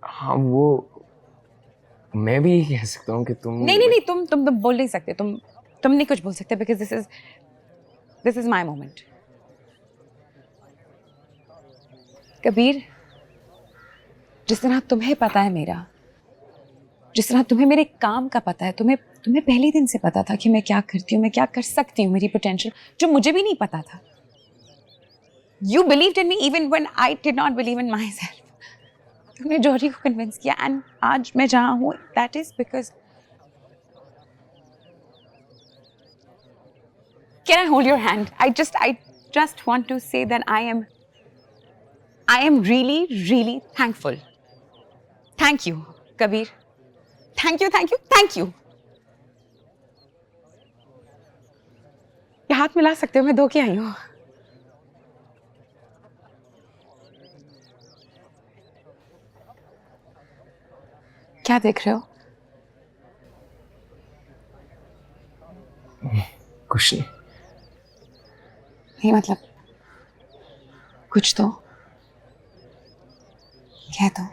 हाँ वो मैं भी कह सकता हूँ कि तुम नहीं नहीं नहीं, तुम बोल नहीं सकते, तुम नहीं कुछ बोल सकते, because this is my moment. Kabir, जिस तरह तुम्हें पता है मेरा, जिस तरह तुम्हें मेरे काम का पता है, तुम्हें पहले दिन से पता था कि मैं क्या करती हूँ, मैं क्या कर सकती हूँ, मेरी पोटेंशियल जो मुझे भी नहीं पता था। You believed in me even when I did not believe in my self. तुमने जॉरी को कन्विंस किया, एंड आज मैं जहाँ हूँ that is because, can I hold your hand? I just want to say that I am really really thankful. Thank you, Kabir. Thank you, thank you, thank you. ये हाथ मिला सकते हो, मैं धो के आई हूँ। क्या देख रहे हो? कुछ नहीं। नहीं मतलब कुछ तो कह दो।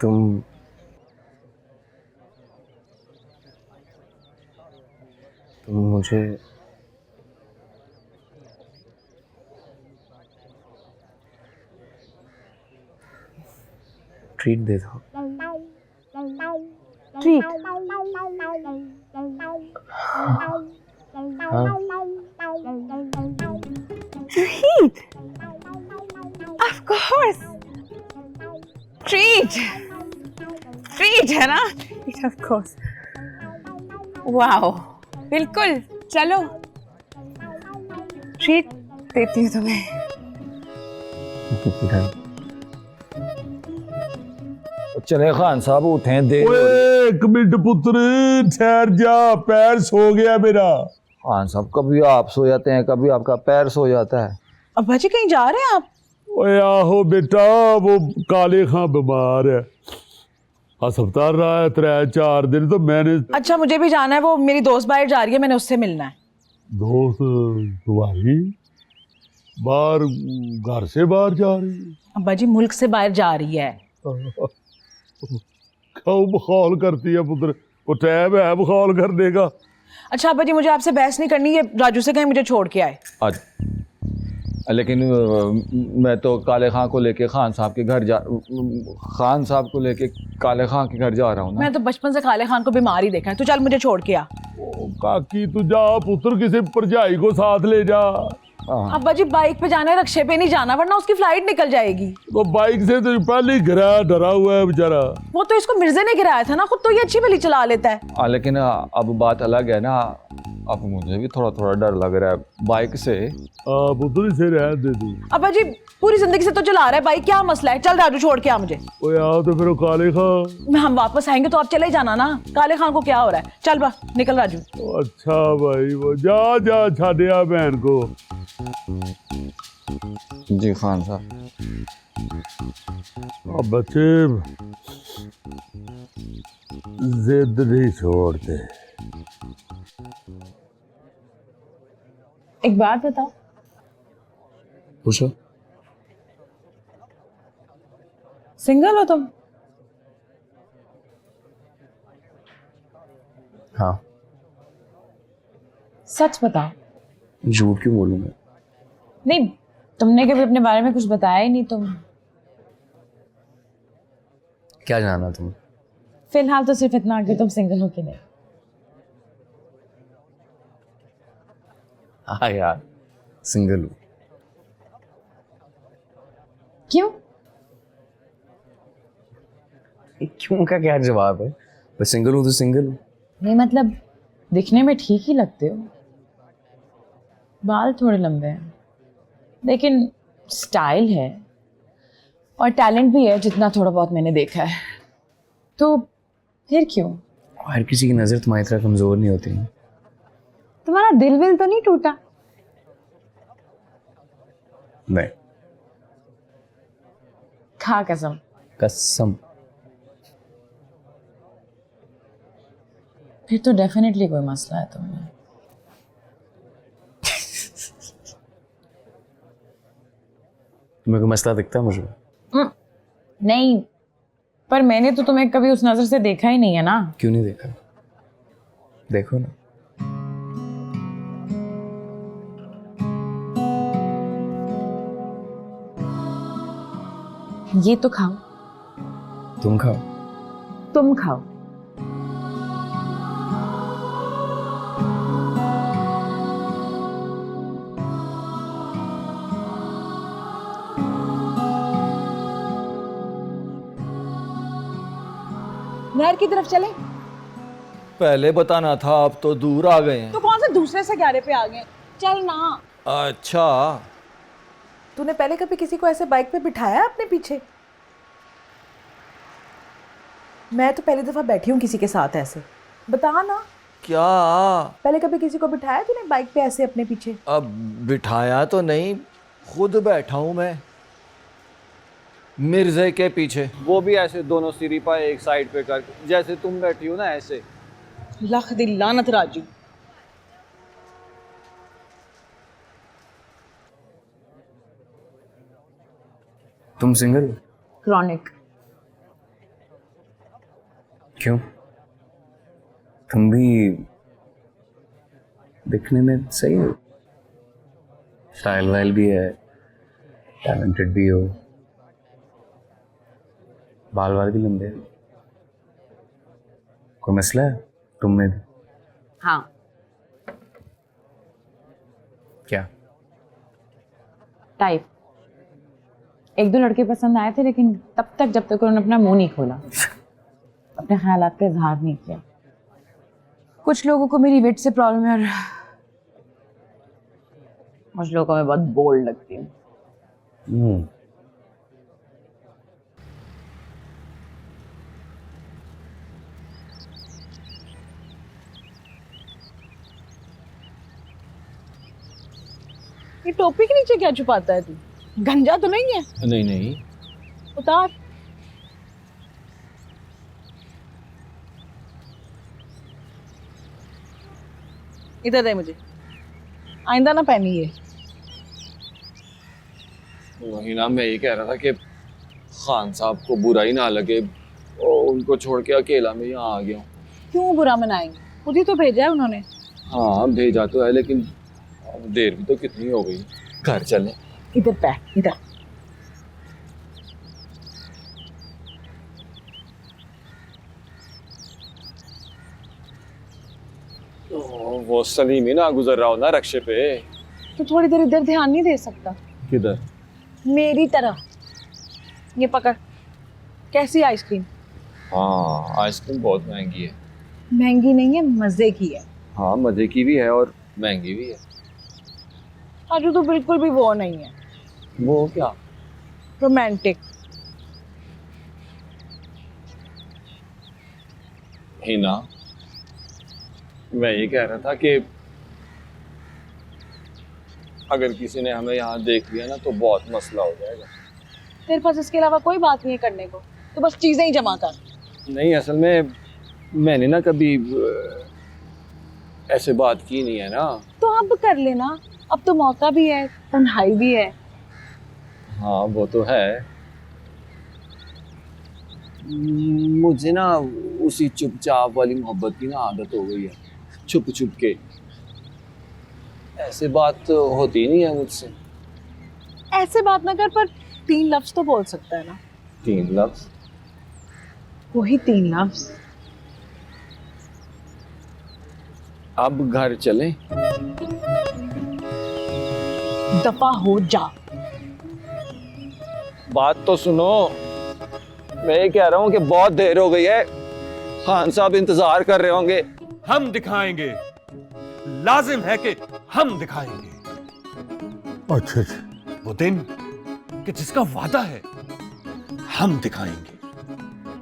तुम मुझे ट्रीट दे दो। Treat? Treat? Of course, treat. Treat है ना? Treat of course. वाओ, बिल्कुल, चलो ट्रीट देती हूँ तुम्हें। चले खान साहब उठे दे। ओए एक मिनट पुत्र, ठहर जा, पैर सो गया मेरा। खान साहब कभी आप सो जाते हैं, कभी आपका पैर सो जाता है। अब्बा जी कहीं जा रहे हैं आप? ओए आहो बेटा, वो काले खां बीमार है, अस्पताल रहा है 3-4 दिन, तो मैंने। अच्छा मुझे भी जाना है, वो मेरी दोस्त बाहर जा रही है, मैंने उससे मिलना है। दोस्त तुम्हारी बाहर, घर से बाहर जा रही है? अब्बा जी मुल्क से बाहर जा रही है। क्यों बखौल करती है पुत्र, वो टैब है बखौल करने का। अच्छा अब्बा जी मुझे आपसे बहस नहीं करनी, ये राजू से कहीं मुझे छोड़ के आए। लेकिन मैं तो काले खां को लेके खान साहब के घर खान साहब को लेके काले खां के घर जा रहा हूँ ना। मैं तो बचपन से काले खान को बीमार ही देखा है, तो चल मुझे छोड़ के आ। काकी तू जा पुत्र, किसी भरजाई को साथ ले जा। अब्बा जी बाइक पे जाना है, रक्शे पे नहीं जाना, वरना उसकी फ्लाइट निकल जाएगी। तो बाइक से तो पहले ही गिरा, डरा हुआ है बेचारा। वो तो इसको मिर्जे ने गिराया था ना, खुद तो ये अच्छी भली चला लेता है। लेकिन अब बात अलग है ना, अब मुझे भी थोड़ा थोड़ा डर लग रहा है बाइक से। पुत्र से रह दे तू। अब्बा जी पूरी जिंदगी से तो चला रहा है बाइक, क्या मसला है? चल राजू छोड़ के आ मुझे। ओए आओ तो फिर वो काले खां। हम वापस आएंगे तो आप चले ही जाना ना, काले खान को क्या हो रहा है? चल बा निकल राजू। अच्छा भाई, वो जा जा छाड़िया बहन को। जी खान साहब। अब बच्चे जिद नहीं छोड़ते। एक बात बताओ, पूछो। सिंगल हो तुम? हाँ। सच बताओ। झूठ क्यों बोलूंगा? नहीं, तुमने कभी अपने बारे में कुछ बताया ही नहीं। तुम क्या जाना तुम? फिलहाल तो सिर्फ इतना कि तुम सिंगल हो कि नहीं। हाँ यार, सिंगल हूँ। क्यों? क्यों का क्या जवाब है? बस सिंगल हूँ तो सिंगल हूँ। नहीं मतलब दिखने में ठीक ही लगते हो, बाल थोड़े लंबे हैं, लेकिन स्टाइल है और टैलेंट भी है, जितना थोड़ा बहुत मैंने देखा है। तो फिर क्यों? हर किसी की नजर तुम्हारी तरह कमजोर नहीं होती। तुम्हारा दिल विल तो नहीं टूटा? नहीं। खा कसम। कसम। फिर तो डेफिनेटली कोई मसला है तुम्हें। तुम्हें कोई मसला दिखता है मुझे? नहीं, पर मैंने तो तुम्हें कभी उस नजर से देखा ही नहीं है ना। क्यों नहीं देखा? देखो ना। ये तो खाओ। तुम खाओ। तुम खाओ। नहर की तरफ चले? पहले बताना था, अब तो दूर आ गए हैं। तो कौन से दूसरे सगारे पे आ गए? चल ना। अच्छा, तूने पहले कभी किसी को ऐसे बाइक पे बिठाया अपने पीछे? मैं तो पहली दफा बैठी हूँ किसी के साथ ऐसे। बता ना, क्या? पहले कभी किसी को बिठाया तूने बाइक पे ऐसे अपने पीछे? अब बिठाया तो नहीं, खुद बैठा हूं मैं मिर्जे के पीछे, वो भी ऐसे दोनों सिरी पर एक साइड पे करके, जैसे तुम बैठी हो ना ऐसे। लख दी लानत राजू। तुम सिंगल हो? क्रॉनिक। क्यों? तुम भी दिखने में सही हो, स्टाइल वाइल भी है, टैलेंटेड भी हो, बाल वाल भी लंबे हैं। कोई मसला है तुम में भी? हाँ। क्या? टाइप। एक दो लड़के पसंद आए थे, लेकिन तब तक जब तक उन्होंने अपना मुंह नहीं खोला, अपने ख्यालात का इजहार नहीं किया। कुछ लोगों को मेरी वेट से प्रॉब्लम है और कुछ लोगों को मैं बहुत बोल्ड लगती हूँ। ये टोपी के नीचे क्या छुपाता है तू? गंजा तो नहीं है? नहीं नहीं, उतार। इधर दे मुझे, आइंदा ना पहनी ये। वही ना, मैं ये कह रहा था कि खान साहब को बुरा ही ना लगे, और उनको छोड़ के अकेला मैं यहाँ आ गया हूँ। क्यों बुरा मनाएंगे? खुद ही तो भेजा है उन्होंने। हाँ भेजा तो है, लेकिन देर भी तो कितनी हो गई, घर चले। इधर बैठ, इधर। वो सलीम ही ना गुजर रहा हो ना रक्शे पे। तो थोड़ी देर इधर ध्यान नहीं दे सकता? किधर? मेरी तरह। ये पकड़। कैसी आइसक्रीम? हाँ आइसक्रीम बहुत महंगी है। महंगी नहीं है, मजे की है। हाँ मजे की भी है और महंगी भी है। आजू तो बिल्कुल भी वो नहीं है। वो क्या? रोमांटिक। हिना, मैं ये कह रहा था कि अगर किसी ने हमें यहाँ देख लिया ना तो बहुत मसला हो जाएगा। तेरे पास इसके अलावा कोई बात नहीं है करने को, तो बस चीजें ही जमा कर। नहीं, असल में मैंने ना कभी ऐसे बात की नहीं है ना। तो अब कर लेना, अब तो मौका भी है, तन्हाई भी है। हाँ वो तो है। मुझे ना उसी चुपचाप वाली मोहब्बत की ना आदत हो गई है, छुप छुप के। ऐसे बात होती नहीं है मुझसे। ऐसे बात ना कर, पर 3 लफ्ज तो बोल सकता है ना? 3 लफ्ज? वही 3 लफ्ज। अब घर चलें? दफा हो जा। बात तो सुनो, मैं ये कह रहा हूँ कि बहुत देर हो गई है, खान साहब इंतजार कर रहे होंगे। हम दिखाएंगे, लाजिम है कि हम दिखाएंगे अच्छा वो दिन कि जिसका वादा है हम दिखाएंगे।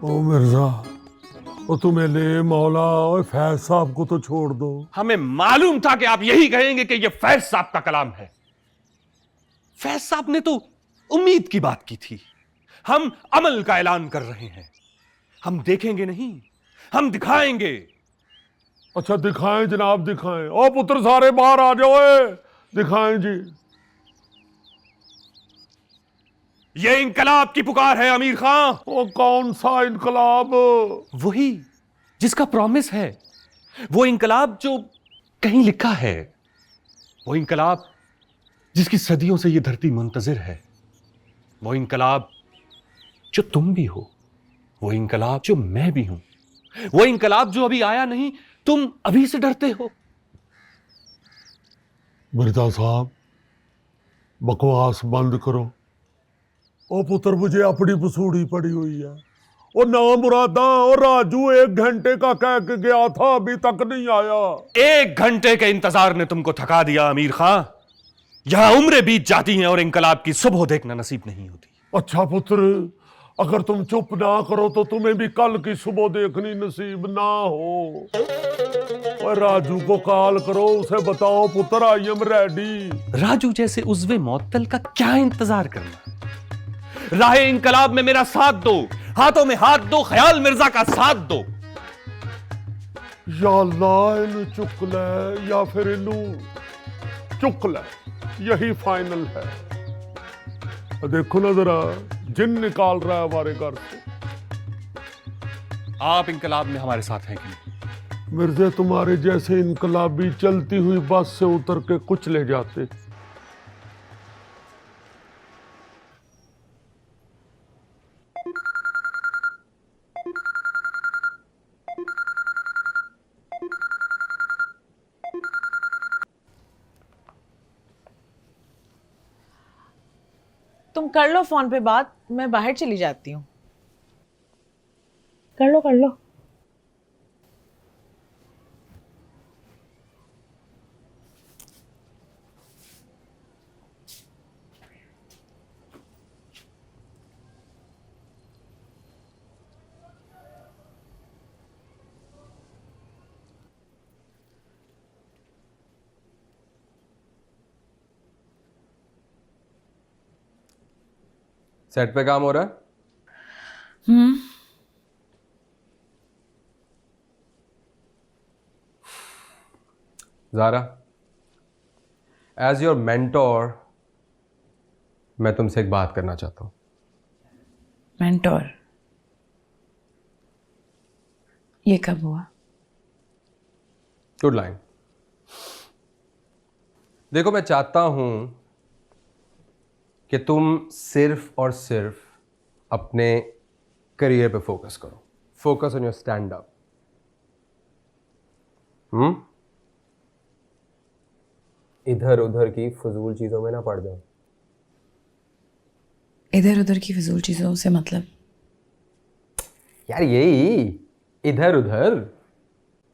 ओ मिर्जा, ओ तुम्हें ले मौला, और फैज साहब को तो छोड़ दो। हमें मालूम था कि आप यही कहेंगे कि यह फैज साहब का कलाम है। फैज साहब ने तो उम्मीद की बात की थी, हम अमल का ऐलान कर रहे हैं। हम देखेंगे नहीं, हम दिखाएंगे। अच्छा दिखाएं जनाब, दिखाएं। ओ पुत्र सारे बाहर आ जाओ, दिखाएं जी। ये इनकलाब की पुकार है अमीर खां। ओ कौन सा इनकलाब? वही जिसका प्रॉमिस है, वो इनकलाब जो कहीं लिखा है, वो इनकलाब जिसकी सदियों से ये धरती मुंतजिर है, वो इनकलाब जो तुम भी हो, वो इनकलाब जो मैं भी हूं, वो इनकलाब जो अभी आया नहीं, तुम अभी से डरते हो। मिर्जा साहब बकवास बंद करो। ओ पुत्र मुझे अपनी पसूड़ी पड़ी हुई है। ओ ना मुरादा और राजू 1 घंटे का कह के गया था, अभी तक नहीं आया। 1 घंटे के इंतजार ने तुमको थका दिया अमीर खां। यहां उम्रें बीत जाती हैं और इनकलाब की सुबह देखना नसीब नहीं होती। अच्छा पुत्र, अगर तुम चुप ना करो तो तुम्हें भी कल की सुबह देखनी नसीब ना हो। और राजू को कॉल करो, उसे बताओ पुत्र आई एम रेडी। राजू जैसे उज़्वे मौतल का क्या इंतजार करना। राहे इनकलाब में मेरा साथ दो, हाथों में हाथ दो, ख्याल मिर्जा का साथ दो। या अल्लाह इनू चुक ले या फिर इनू चुक ले, यही फाइनल है। देखो ना जरा, जिन निकाल रहा है हमारे घर से। आप इनकलाब में हमारे साथ हैं कि नहीं? मिर्जे तुम्हारे जैसे इनकलाबी चलती हुई बस से उतर के कुछ ले जाते। तुम कर लो फोन पे बात, मैं बाहर चली जाती हूँ। कर लो कर लो। सेट पे काम हो रहा है? ज़ारा, एज योर मेंटोर मैं तुमसे एक बात करना चाहता हूं। मेंटोर? ये कब हुआ? Good line. देखो, मैं चाहता हूं कि तुम सिर्फ और सिर्फ अपने करियर पे फोकस करो। Focus on your stand up. इधर उधर की फजूल चीजों में ना पड़ जाओ। इधर उधर की फिजूल चीजों से मतलब? यार यही इधर उधर,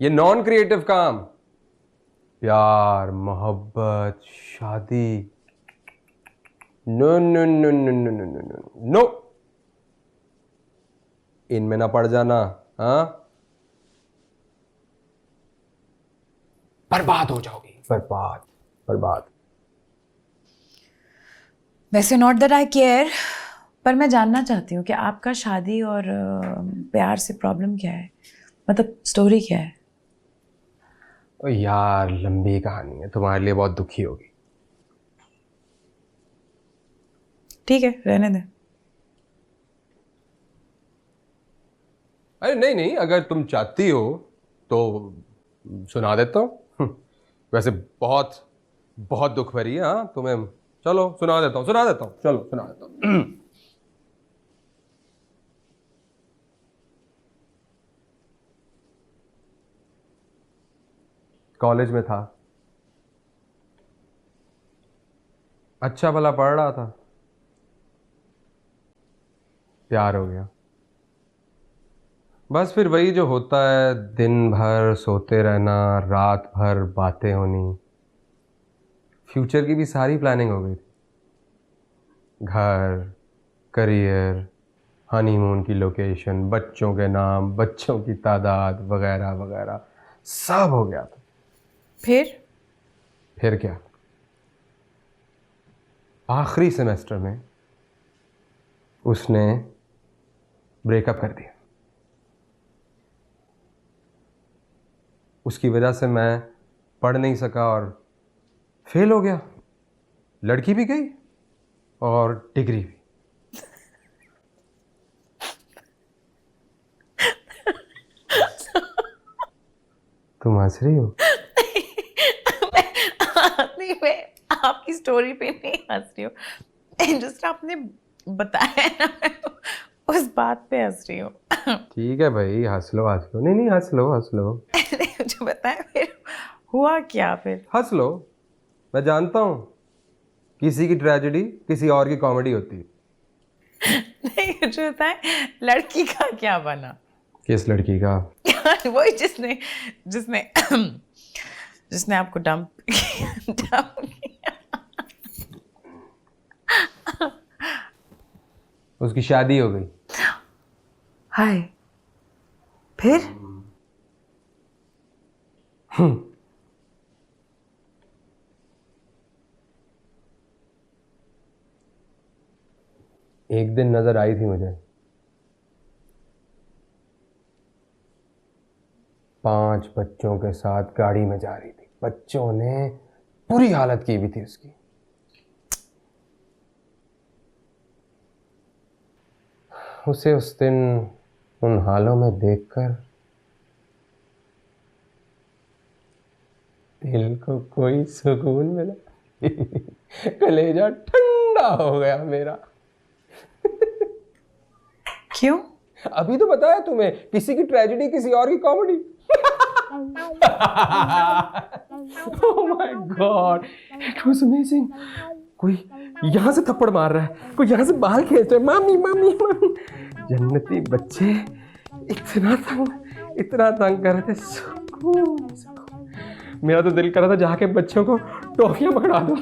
ये नॉन क्रिएटिव काम, प्यार, मोहब्बत, शादी, no no no no no no no no no, इनमें ना पड़ जाना। हाँ, बर्बाद हो जाओगी। बर्बाद बर्बाद। वैसे नॉट दैट आई केयर, पर मैं जानना चाहती हूँ कि आपका शादी और प्यार से प्रॉब्लम क्या है, मतलब स्टोरी क्या है? ओ यार, लंबी कहानी है, तुम्हारे लिए बहुत दुखी होगी। ठीक है, रहने दें। अरे नहीं नहीं, अगर तुम चाहती हो तो सुना देता हूँ। वैसे बहुत बहुत दुख भरी है। हाँ, तुम्हें चलो सुना देता हूँ, चलो सुना देता हूँ। कॉलेज में था, अच्छा भला पढ़ रहा था, प्यार हो गया। बस फिर वही जो होता है, दिन भर सोते रहना, रात भर बातें होनी, फ्यूचर की भी सारी प्लानिंग हो गई थी। घर, करियर, हनीमून की लोकेशन, बच्चों के नाम, बच्चों की तादाद वगैरह वगैरह सब हो गया था। फिर क्या, आखिरी सेमेस्टर में उसने ब्रेकअप कर दिया। उसकी वजह से मैं पढ़ नहीं सका और फेल हो गया। लड़की भी गई और डिग्री भी। तुम हंस रही हो? नहीं, मैं आपकी स्टोरी पे नहीं हंस रही हूँ, जस्ट आपने बताया ना, मैं उस बात पे हंस रही हूँ। ठीक है भाई, हंस लो हंस लो। नहीं नहीं, हंस लो हंस लो। मुझे बताया फिर हुआ क्या फिर? हंस लो। मैं जानता हूँ किसी की ट्रेजेडी किसी और की कॉमेडी होती है। नहीं, मुझे बताया लड़की का क्या बना? किस लड़की का? वही जिसने जिसने जिसने आपको डंप किया। उसकी शादी हो गई। हाय, फिर? एक दिन नजर आई थी मुझे, 5 बच्चों के साथ गाड़ी में जा रही थी। बच्चों ने पूरी हालत की हुई थी उसकी। उसे उस दिन उन हालों में देखकर दिल को कोई सुकून मिला। कलेजा ठंडा हो गया मेरा। क्यों? अभी तो बताया तुम्हें, किसी की ट्रेजेडी किसी और की comedy. Oh my God, it was amazing. कोई यहाँ से थप्पड़ मार रहा है, कोई यहाँ से बाल खींच रहा है, मामी मामी मामी। जन्नती बच्चे इतना तंग कर रहे थे। सुकून सुकून। मेरा तो दिल कर रहा था जाके बच्चों को टॉफियां पकड़ा दूं।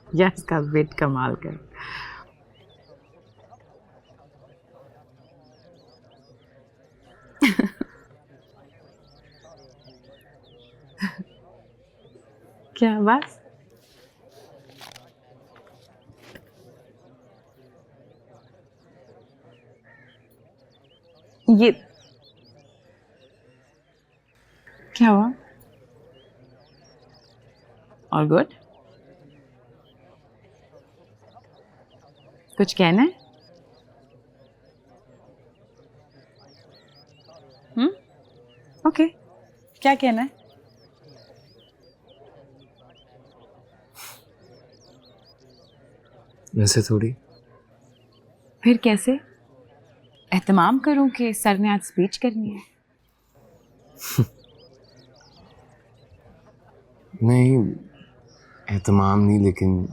यस का वेट कमाल कर। क्या बस? ये क्या हुआ? All good? कुछ कहना है? ओके, क्या कहना है? वैसे थोड़ी। फिर कैसे? एहतमाम करूं कि सर ने आज स्पीच करनी है। नहीं, एहतमाम नहीं, लेकिन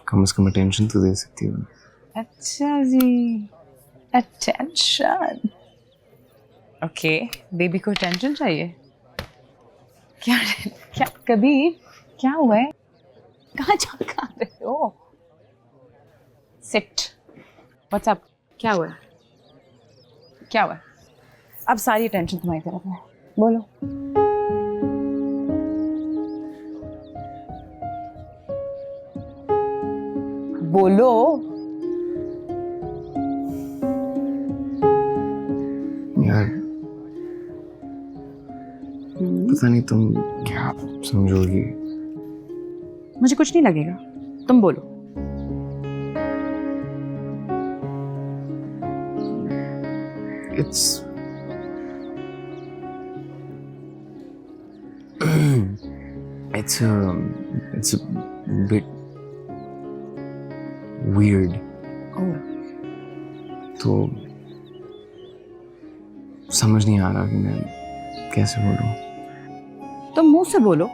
कम से कम अटेंशन तो दे सकती हो। अच्छा जी, अटेंशन। ओके, बेबी को अटेंशन चाहिए। क्या क्या कबीर, क्या हुआ है? कहाँ जा रहे हो? सिट। व्हाट्सअप? क्या हुआ है? क्या हुआ है? अब सारी अटेंशन तुम्हारी तरफ है, बोलो। बोलो। यार पता नहीं तुम क्या समझोगी। मुझे कुछ नहीं लगेगा, तुम बोलो। It's it's a bit weird. ओह, तो समझ नहीं आ रहा कि मैं कैसे बोलूं। तुम मुंह से बोलो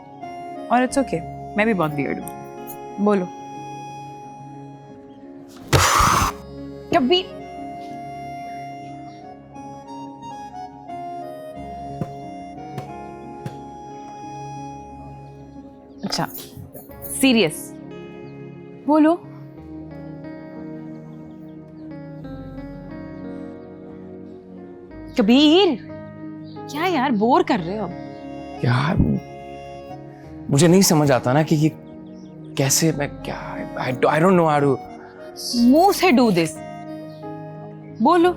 और इट्स ओके। मैं भी बहुत वियर्ड हूँ, बोलो। कभी अच्छा, सीरियस बोलो। कबीर, क्या यार, बोर कर रहे हो? यार मुझे नहीं समझ आता ना कि ये कैसे मैं क्या I don't know how to मुंह से डू दिस, बोलो।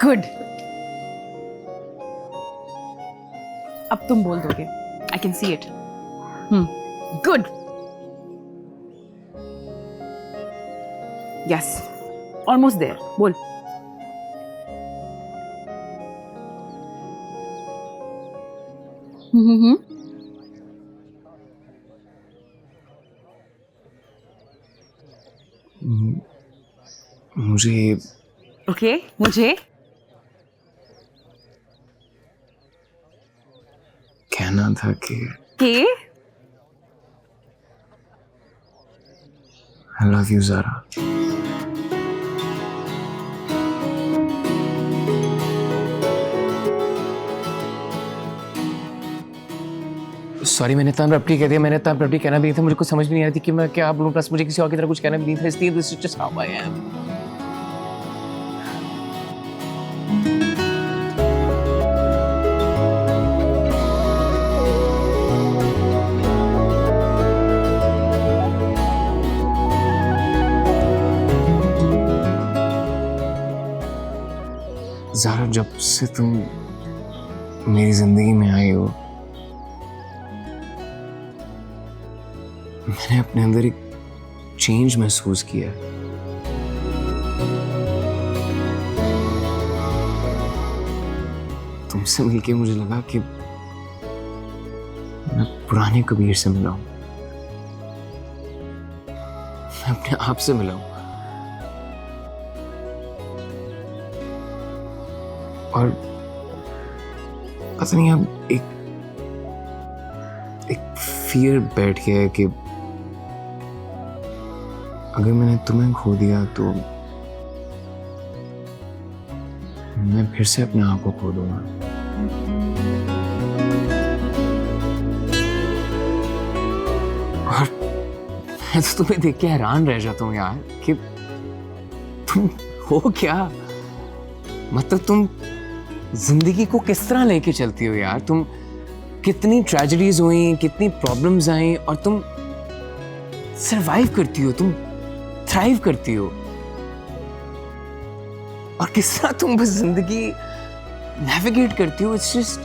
गुड, अब तुम बोल दोगे। I can see it. Good, yes, almost there, बोल। मुझे ओके, मुझे कहना था कि I love you Zara. Sorry, मैंने इतना अब्रप्टली कह दिया। मैंने इतना अब्रप्टली कहना भी नहीं था। मुझे कुछ समझ भी नहीं आ रही थी कि मैं क्या बोलूं। प्लस मुझे किसी और की तरह कुछ कहना भी नहीं था, इसलिए this is just how I am. Zara, जब से तुम मेरी जिंदगी में आई हो, मैंने अपने अंदर एक चेंज महसूस किया है। तुमसे मिलके मुझे लगा कि मैं पुराने कबीर से मिला हूं, मैं अपने आप से मिला हूं। और पता नहीं, अब एक फियर बैठ गया है कि अगर मैंने तुम्हें खो दिया तो मैं फिर से अपने आप को खो दूंगा। और मैं तो तुम्हें देख के हैरान रह जाता हूँ यार कि तुम हो क्या। मतलब तुम जिंदगी को किस तरह लेके चलती हो यार। तुम कितनी ट्रेजेडीज हुई, कितनी प्रॉब्लम्स आई, और तुम सरवाइव करती हो, तुम थ्राइव करती हो। और किस तरह तुम बस जिंदगी नेविगेट करती हो। इट्स जस्ट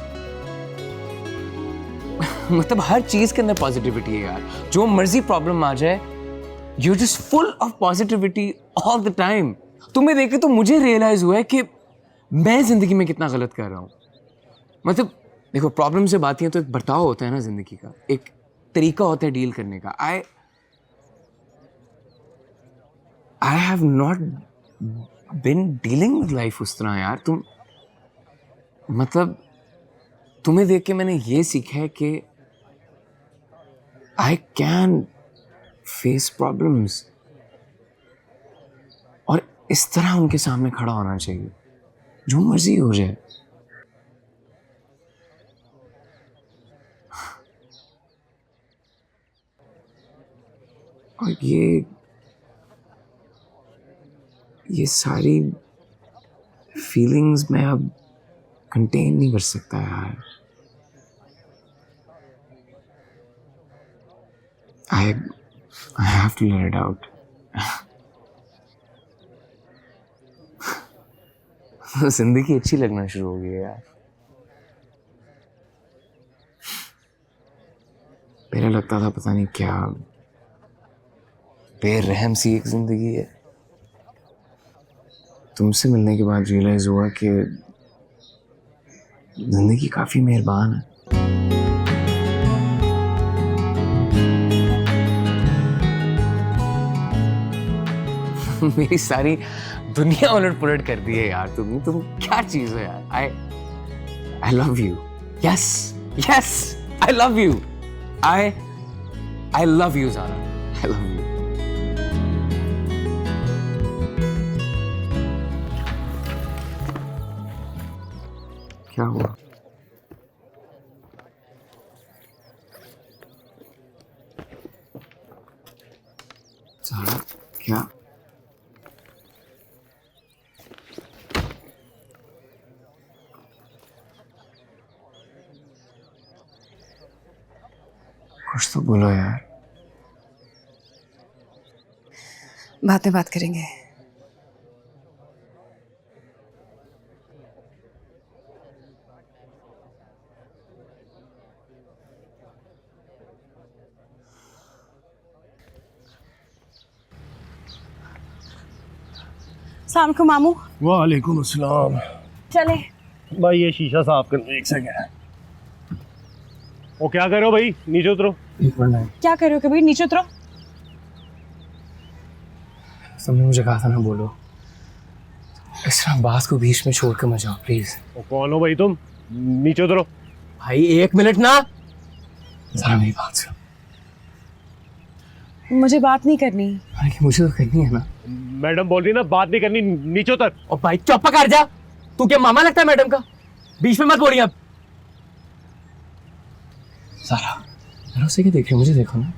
मतलब हर चीज के अंदर पॉजिटिविटी है यार। जो मर्जी प्रॉब्लम आ जाए, you just full of positivity all the time. तुम्हें देख के तो मुझे रियलाइज हुआ है कि मैं जिंदगी में कितना गलत कर रहा हूं। मतलब देखो, प्रॉब्लम से बात है तो एक बर्ताव होता है ना जिंदगी का, एक तरीका होता है डील करने का। I have not been dealing with life उस तरह यार। तुम मतलब तुम्हें देख के मैंने ये सीखा है कि आई कैन फेस प्रॉब्लम्स, और इस तरह उनके सामने खड़ा होना चाहिए, जो मर्जी हो जाए। और ये सारी फीलिंग्स मैं अब कंटेन नहीं कर सकता यार। I have to let it out. जिंदगी अच्छी लगना शुरू हो गई है यार। पहले लगता था पता नहीं क्या बेरहम सी एक जिंदगी है। तुमसे मिलने के बाद रियलाइज हुआ कि जिंदगी काफी मेहरबान है। मेरी सारी दुनिया उलट पुलट कर दी है यार तुम क्या चीज है यार। I love you. Yes yes, I love you. I love you Zara, I love you. क्या हुआ? ज़ारा क्या? कुछ तो बोलो यार। बाद में बात करेंगे। शाम को मामू वालेकुम अस्सलाम। चले। भाई ये शीशा साफ करना, एक सेकंड। वो क्या कर रहे हो भाई, नीचे उतरो। क्या कर रहे हो कबीर, नीचे उतरो। तुमने मुझे कहा था ना बोलो, इस तरह बात को बीच में छोड़ कर मत जाओ प्लीज। वो कौन हो भाई तुम, नीचे उतरो। भाई 1 मिनट ना, जरा मेरी बात सुनो। मुझे बात नहीं करनी। अरे मुझे तो करनी है ना। मैडम बोल रही ना बात नहीं करनी, नीचे उतर। और भाई चुप कर जा, तू क्या मामा लगता है मैडम का? बीच में मत बोलिए अब। सारा भरोसे के देख रहे हो, मुझे देखो ना।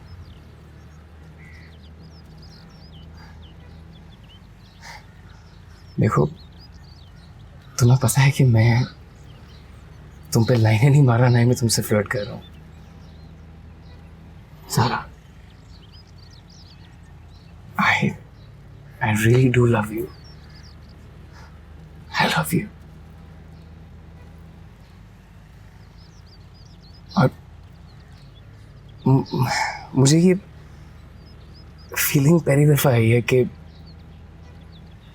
देखो तुम्हें पता है कि मैं तुम पे लाइनें नहीं मार रहा, ना ही मैं तुमसे फ्लर्ट कर रहा हूं। सारा I really do love you. I love you. और मुझे ये फीलिंग पहली दफा आई है कि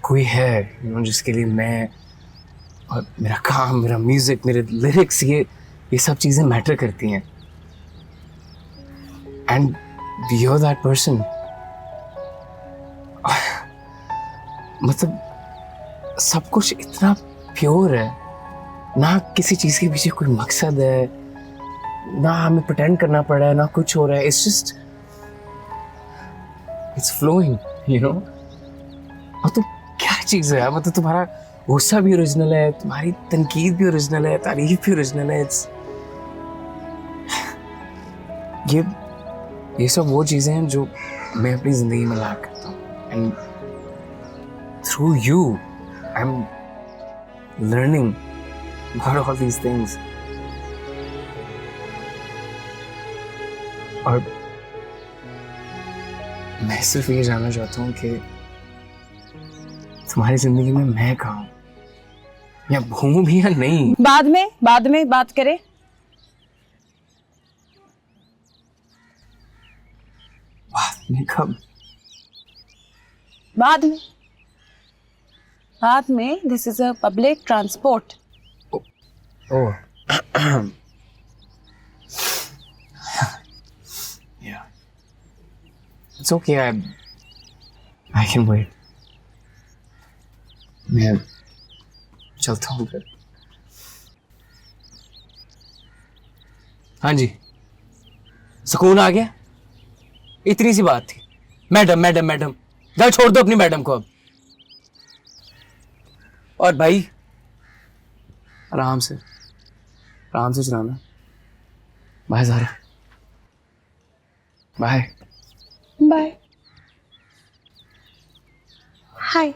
कोई है जिसके लिए मैं और मेरा काम, मेरा म्यूजिक, मेरे लिरिक्स, ये सब चीजें मैटर करती हैं। And you're that person. मतलब सब कुछ इतना प्योर है, ना किसी चीज के पीछे कोई मकसद है, ना हमें प्रिटेंड करना पड़ा है, ना कुछ हो रहा है। It's just it's flowing, you know. और तो क्या चीज है, मतलब तुम्हारा गुस्सा भी ओरिजिनल है, तुम्हारी तनकीद भी ओरिजिनल है, तारीफ भी ओरिजिनल है। इट्स ये सब वो चीजें हैं जो मैं अपनी जिंदगी में लाक करता हूँ। And through you I'm learning about all these things. और मैं सिर्फ ये जानना चाहता हूँ कि तुम्हारी जिंदगी में मैं कहाँ हूँ, या हूँ भी या नहीं। बाद में बात करें। बाद में कब? बाद में this is a public transport. Oh. Yeah. It's okay. I can wait. मैं चलता हूँ फिर। हाँ जी, सुकून आ गया। इतनी सी बात थी। मैडम मैडम मैडम, जाओ छोड़ दो अपनी मैडम को अब। और भाई आराम से चलाना। Bye Zara, bye bye. Hi.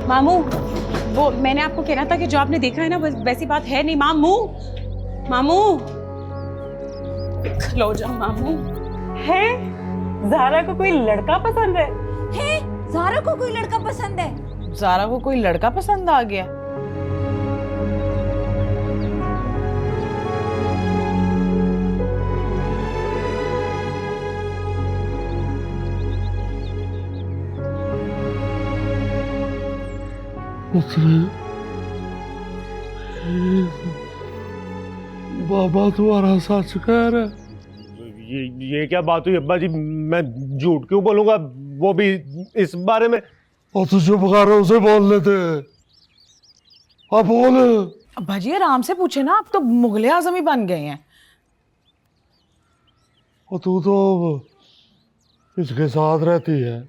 मामू, वो मैंने आपको कहना था कि जो आपने देखा है ना वैसी बात है नहीं। मामू खलो जा मामू। है ज़ारा को कोई लड़का पसंद है? ज़ारा को कोई लड़का पसंद है? ज़ारा को कोई लड़का पसंद आ गया? बाबा तुम्हारा सच कह रहा। ये क्या बात हुई अब्बा जी, मैं झूठ क्यों बोलूंगा, वो भी इस बारे में। और तू चुप कर रहा, उसे बोल लेते। अब बोल। अब्बा जी आराम से पूछे ना, अब तो मुगले आजम ही बन गए हैं। और तू तो इसके साथ रहती है,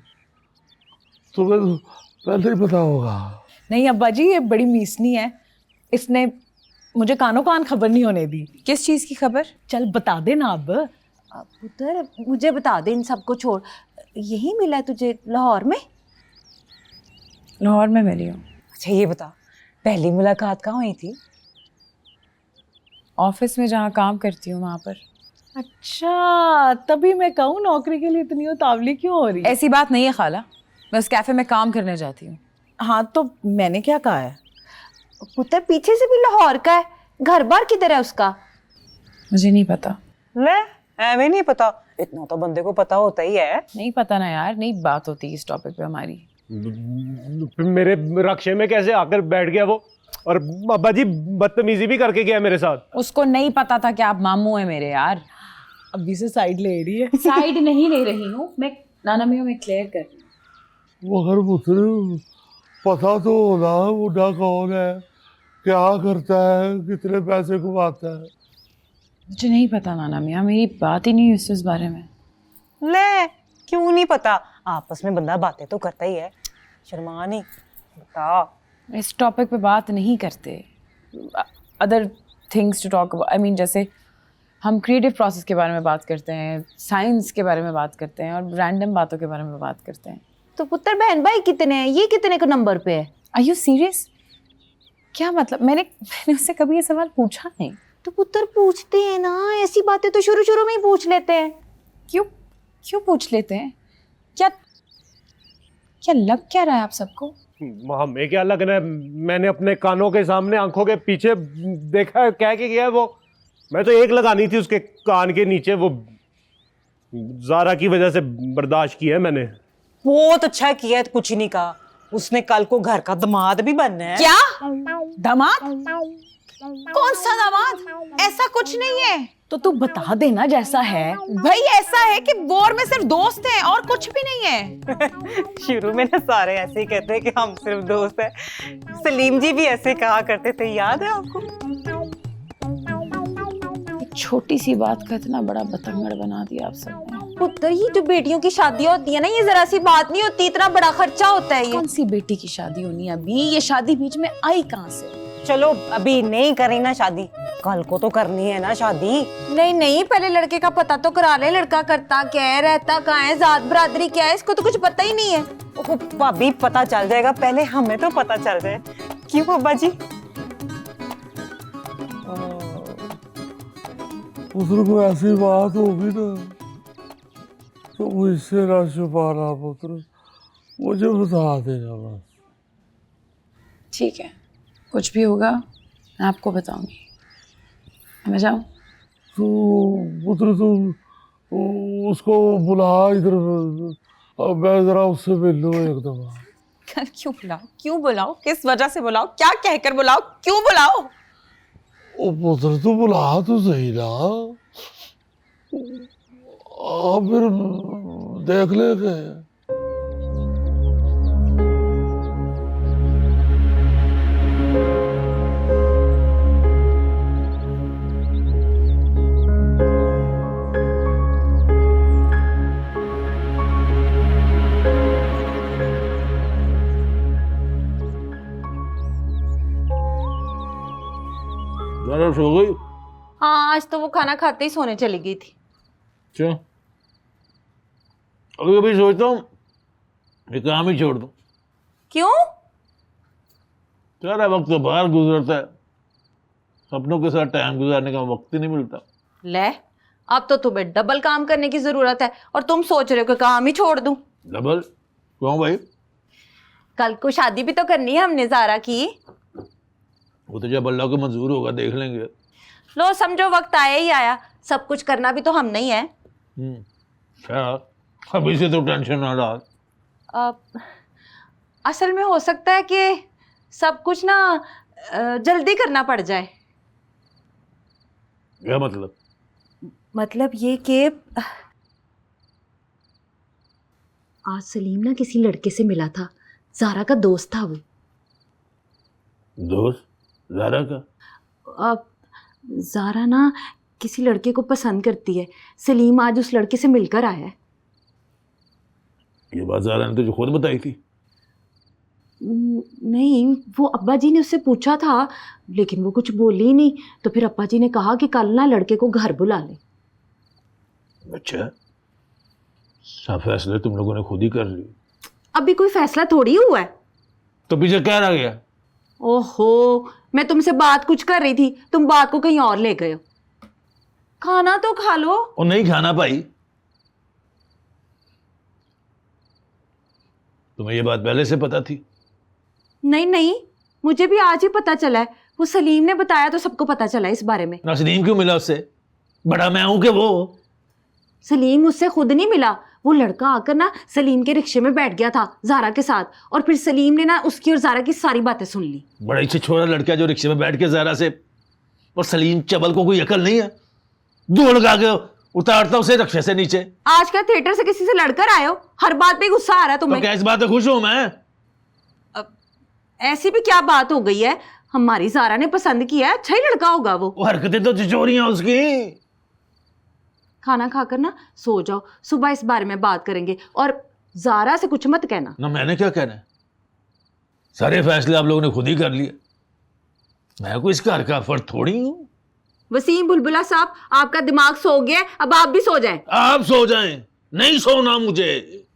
तुम्हें तो पहले ही पता होगा। नहीं अब्बा जी, ये बड़ी मीसनी है, इसने मुझे कानो कान खबर नहीं होने दी। किस चीज़ की खबर? चल बता दे ना अब। पुत्र मुझे बता दे, इन सबको छोड़। यही मिला है तुझे लाहौर में? लाहौर में मिली हूँ। अच्छा ये बता, पहली मुलाकात कहाँ हुई थी? ऑफिस में जहाँ काम करती हूँ वहाँ पर। अच्छा, तभी मैं कहूँ नौकरी के लिए इतनी उतावली क्यों हो रही है? ऐसी बात नहीं है खाला, मैं उस कैफे में काम करने जाती हूँ। हाँ तो मैंने क्या कहा है? पुत्र पीछे से भी लाहौर का है, घर बार किधर है उसका? मुझे नहीं पता। ले, ऐਵੇਂ नहीं पता? इतना तो बंदे को पता होता ही है। नहीं पता ना यार, नहीं बात होती इस टॉपिक पे हमारी। मेरे रक्शे में कैसे आकर बैठ गया वो, और अब्बा जी बदतमीजी भी करके गया मेरे साथ। उसको नहीं पता था कि आप मामू हैं मेरे यार। अभी से साइड ले रही है। साइड नहीं ले रही हूँ मैं, नाना मियाँ मैं क्लियर कर रही हूँ। मगर पुत्र पता तो होना बुढ़ा कौन है, क्या करता है, कितने पैसे कमाता है। मुझे नहीं पता नाना मियाँ, मेरी बात ही नहीं हुई इस बारे में। ले, क्यों नहीं पता? आपस में बंदा बातें तो करता ही है, शर्मा नहीं। बता। इस टॉपिक पे बात नहीं करते। Other things to talk, I mean जैसे हम क्रिएटिव प्रोसेस के बारे में बात करते हैं, साइंस के बारे में बात करते हैं और रैंडम बातों के बारे में बात करते हैं। तो पुत्र बहन भाई कितने हैं? ये कितने के नंबर पे है? Are you serious? क्या मतलब? मैंने उससे कभी ये सवाल पूछा नहीं। तो पुत्र पूछते हैं ना, ऐसी बातें तो शुरू शुरू में ही पूछ लेते हैं। क्यों पूछ लेते हैं? क्या लग क्या रहा है आप सबको? हमें क्या लगना है, मैंने अपने कानों के सामने आंखों के पीछे देखा है, कह के गया है वो। मैं तो एक लगानी थी उसके कान के नीचे, वो ज़ारा की वजह से बर्दाश्त किया है मैंने। बहुत अच्छा किया है, कुछ नहीं कहा। उसने कल को घर का दामाद भी बनना है। क्या दामाद? कौन सा दामाद? ऐसा कुछ नहीं है। तो तू बता देना जैसा है। भाई ऐसा है कि वो और मैं सिर्फ दोस्त हैं और कुछ भी नहीं है। शुरू में ना सारे ऐसे ही कहते हैं कि हम सिर्फ दोस्त हैं। सलीम जी भी ऐसे कहा करते थे, याद है आपको? एक छोटी सी बात का इतना बड़ा बतंगड़ बना दिया आप सबने। पुत्र ये जो बेटियों की शादियां होती है ना, ये जरा सी बात नहीं होती, इतना बड़ा खर्चा होता है ये। कौन सी बेटी की शादी होनी है अभी? ये शादी बीच में आई कहाँ से? चलो अभी नहीं करी ना शादी, कल को तो करनी है ना शादी। नहीं नहीं, पहले लड़के का पता तो करा ले। लड़का करता क्या है, रहता कहाँ है, जात बरादरी क्या है, इसको तो कुछ पता ही नहीं है। ओ भाभी पता चल जाएगा, पहले हमें तो पता चल जाए। क्यों अब्बा जी? पुत्र को ऐसी बात होगी ना तो मुझसे ना छुपाना पुत्र, मुझे बता देना बस। ठीक है, कुछ भी होगा मैं आपको बताऊंगी। मैं जाऊं? तो पुत्र तुम उसको बुला इधर, मैं जरा उससे मिल लूँ एक दफा। क्यों बुलाओ? किस वजह से बुलाओ? क्या कहकर बुलाओ? क्यों बुलाओ? ओ पुत्र तू बुला तो सही ना, फिर देख लेंगे। सो गई? हाँ आज तो वो खाना खाते ही सोने चली गई थी। अच्छा, अभी कभी सोचता हूँ ये काम ही छोड़ दूँ। क्यों? सारा वक्त तो बाहर गुजरता है, सपनों के साथ टाइम गुजारने का वक्त ही नहीं मिलता। ले, अब तो तुम्हें डबल काम करने की जरूरत है और तुम सोच रहे हो कि काम ही छोड़ दूं। डबल? क्यों भाई? कल को शादी भी तो करनी है हमने ज़ारा की। वो तो जब अल्लाह को मंजूर होगा देख लेंगे। लो समझो वक्त आया ही आया, सब कुछ करना भी तो हम नहीं है। क्या अभी से तो टेंशन आ रहा। असल में हो सकता है कि सब कुछ ना जल्दी करना पड़ जाए। क्या मतलब? मतलब ये कि आज सलीम ना किसी लड़के से मिला था, ज़ारा का दोस्त था वो। दोस्त? ज़ारा का? ज़ारा ना किसी लड़के को पसंद करती है, सलीम आज उस लड़के से मिलकर आया है। ये बात ज़ारा ने तुझे खुद बताई थी? नहीं, वो अब्बा जी ने उससे पूछा था लेकिन वो कुछ बोली ही नहीं, तो फिर अब्बा जी ने कहा कि कल ना लड़के को घर बुला ले। अच्छा, सब फैसले तुम लोगों ने खुद ही कर लिए? अभी कोई फैसला थोड़ी हुआ है। तो पीछे क्या रह गया? ओहो, मैं तुमसे बात कुछ कर रही थी, तुम बात को कहीं और ले गए हो। खाना तो खा लो। और नहीं खाना भाई? तुम्हें ये बात पहले से पता थी? नहीं नहीं, मुझे भी आज ही पता चला है। वो सलीम ने बताया तो सबको पता चला इस बारे में। नसलीम क्यों मिला उससे? बड़ा मैं हूं कि वो? सलीम उससे खुद नहीं मिला, वो लड़का आकर ना सलीम के रिक्शे में बैठ गया था ज़ारा के साथ, और फिर सलीम ने ना उसकी और ज़ारा की सारी बातें सुन ली। बड़ा ही छोरा लड़का जो रिक्शे में बैठ के ज़ारा से, और सलीम चबल को कोई अकल नहीं है? दो लगा के उतारता उसे रिक्शे से नीचे। आज क्या थिएटर से किसी से लड़कर आए हो? हर बात पे गुस्सा आ रहा है तुम्हें। तो क्या इस बात पे खुश हूं मैं? ऐसी भी क्या बात हो गई है? हमारी ज़ारा ने पसंद किया है, अच्छा ही लड़का होगा वो। हरकतें तो चिचोरियां उसकी। खाना खाकर ना सो जाओ, सुबह इस बारे में बात करेंगे, और ज़ारा से कुछ मत कहना। ना मैंने क्या कहना है? सारे फैसले आप लोगों ने खुद ही कर लिए। मैं कोई इस घर का फर्द थोड़ी हूं। वसीम बुलबुला साहब, आपका दिमाग सो गया है, अब आप भी सो जाएं। आप सो जाएं, नहीं सोना मुझे।